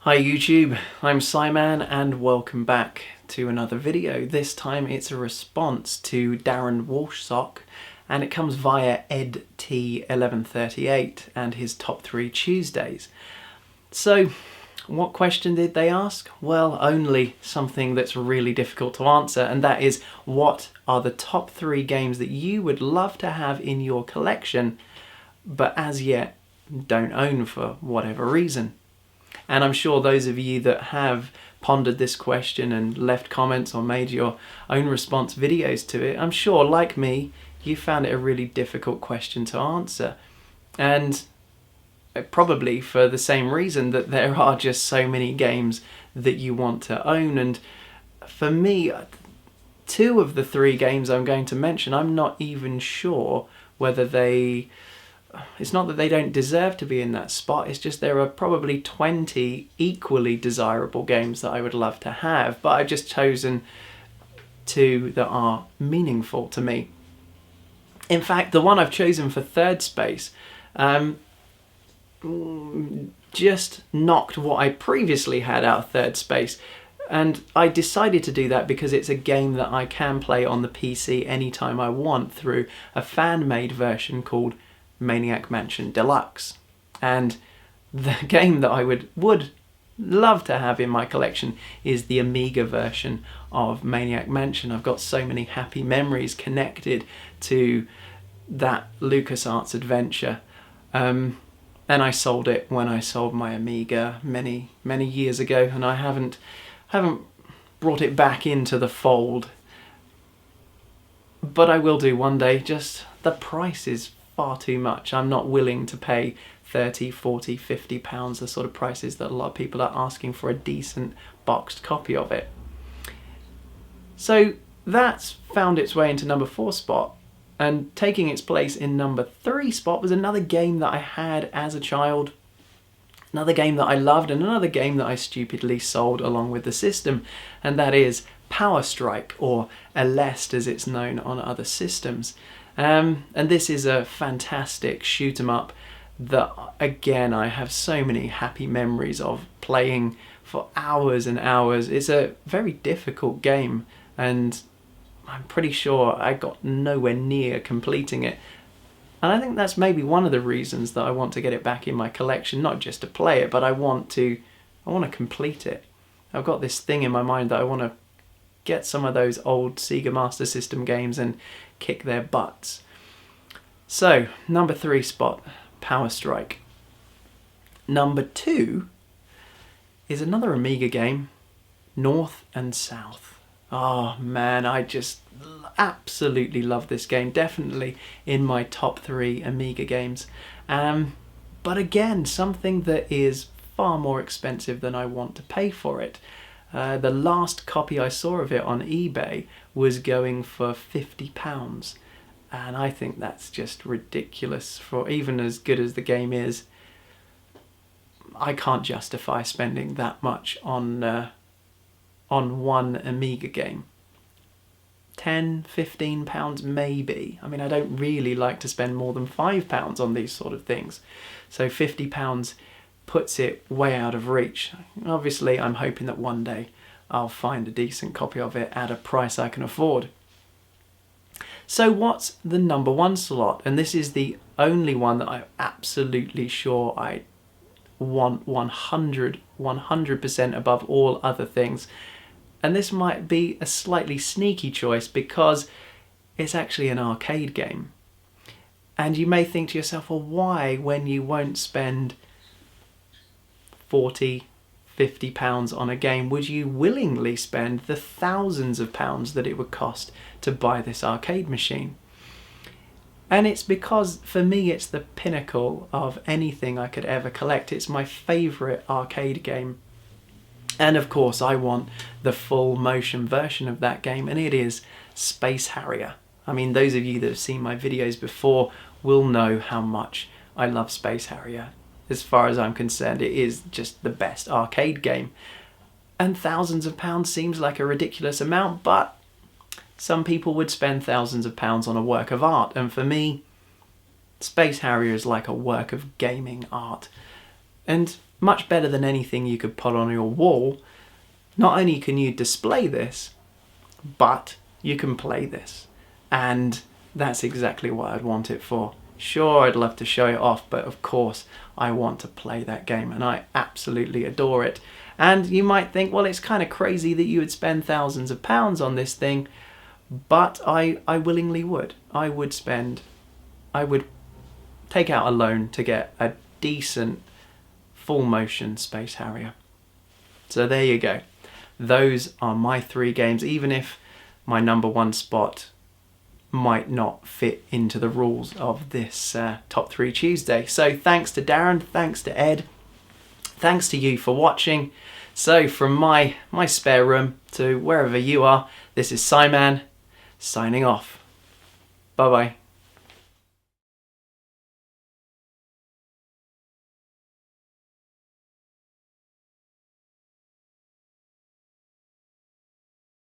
Hi YouTube, I'm Simon and welcome back to another video. This time it's a response to darrenwalshsock and it comes via edt1138 and his top 3 Tuesdays. So what question did they ask? Well, only something that's really difficult to answer, and that is, what are the top 3 games that you would love to have in your collection but as yet don't own for whatever reason? And I'm sure those of you that have pondered this question and left comments or made your own response videos to it, I'm sure, like me, you found it a really difficult question to answer. And probably for the same reason that there are just so many games that you want to own. And for me, 2 of the 3 games I'm going to mention, I'm not even sure whether it's not that they don't deserve to be in that spot, it's just there are probably 20 equally desirable games that I would love to have, but I've just chosen 2 that are meaningful to me. In fact, the one I've chosen for third space just knocked what I previously had out of third space. And I decided to do that because it's a game that I can play on the PC anytime I want through a fan-made version called Maniac Deluxe. And the game that I would love to have in my collection is the Amiga version of Maniac Mansion. I've got so many happy memories connected to that LucasArts adventure. And I sold it when I sold my Amiga many years ago, and I haven't brought it back into the fold. But I will do one day. Just the price is far too much. I'm not willing to pay 30, 40, 50 pounds, the sort of prices that a lot of people are asking for a decent boxed copy of it. So that's found its way into number 4 spot, and taking its place in number 3 spot was another game that I had as a child, another game that I loved, and another game that I stupidly sold along with the system, and that is Power Strike, or Celeste as it's known on other systems. And this is a fantastic shoot 'em up that, again, I have so many happy memories of playing for hours and hours. It's a very difficult game, and I'm pretty sure I got nowhere near completing it. And I think that's maybe one of the reasons that I want to get it back in my collection, not just to play it, but I want to complete it. I've got this thing in my mind that I want to get some of those old Sega Master System games and kick their butts. So, number 3 spot, Power Strike. Number 2 is another Amiga game, North and South. Oh man, I just absolutely love this game. Definitely in my top 3 Amiga games. But again, something that is far more expensive than I want to pay for it. The last copy I saw of it on eBay was going for £50, and I think that's just ridiculous. For even as good as the game is, I can't justify spending that much on one Amiga game. £10, £15 maybe. I mean, I don't really like to spend more than £5 on these sort of things, so £50 puts it way out of reach. Obviously, I'm hoping that one day I'll find a decent copy of it at a price I can afford. So what's the number 1 slot? And this is the only one that I'm absolutely sure I want 100% above all other things. And this might be a slightly sneaky choice because it's actually an arcade game. And you may think to yourself, well, why, when you won't spend 40, 50 pounds on a game, would you willingly spend the thousands of pounds that it would cost to buy this arcade machine? And it's because, for me, it's the pinnacle of anything I could ever collect. It's my favourite arcade game. And of course, I want the full motion version of that game, and it is Space Harrier. I mean, those of you that have seen my videos before will know how much I love Space Harrier. As far as I'm concerned, it is just the best arcade game. And thousands of pounds seems like a ridiculous amount, but some people would spend thousands of pounds on a work of art. And for me, Space Harrier is like a work of gaming art. And much better than anything you could put on your wall. Not only can you display this, but you can play this. And that's exactly what I'd want it for. Sure, I'd love to show it off, but of course I want to play that game, and I absolutely adore it. And you might think, well, it's kind of crazy that you would spend thousands of pounds on this thing, but I willingly would. I would take out a loan to get a decent full motion Space Harrier. So there you go. Those are my 3 games, even if my number 1 spot might not fit into the rules of this Top 3 Tuesday. So thanks to Darren, thanks to Ed, thanks to you for watching. So from my spare room to wherever you are, this is Simon signing off. Bye bye.